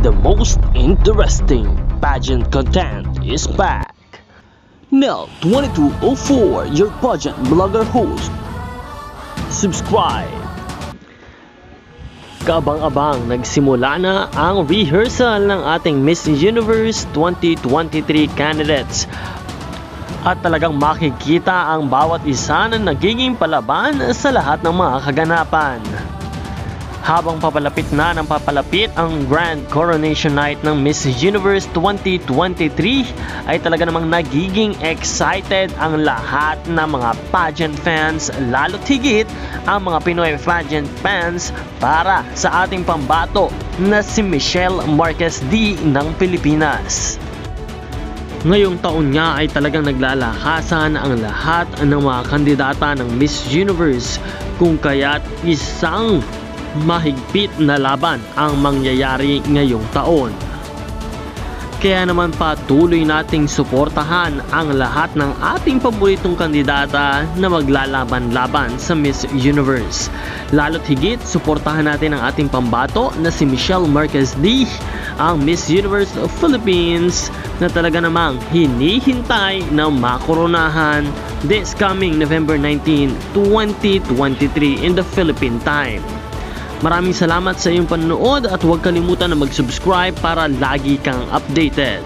the most interesting pageant content is back. Nel 2204, your pageant blogger host. Subscribe. Kabang-abang, nagsimula na ang rehearsal ng ating Miss Universe 2023 candidates. At talagang makikita ang bawat isa na nagiging palaban sa lahat ng mga kaganapan. Habang papalapit na ng papalapit ang Grand Coronation Night ng Miss Universe 2023 ay talaga namang nagiging excited ang lahat ng mga pageant fans, lalo't higit ang mga Pinoy pageant fans para sa ating pambato na si Michelle Marquez D ng Pilipinas. Ngayong taon nga ay talagang naglalakasan ang lahat ng mga kandidata ng Miss Universe, kung kaya't isang mahigpit na laban ang mangyayari ngayong taon. Kaya naman patuloy nating suportahan ang lahat ng ating paboritong kandidata na maglalaban-laban sa Miss Universe. Lalo't higit, suportahan natin ang ating pambato na si Michelle Marquez D, ang Miss Universe of Philippines na talaga namang hinihintay na makoronahan this coming November 19, 2023 in the Philippine time. Maraming salamat sa iyong panonood at huwag kalimutan na mag-subscribe para lagi kang updated.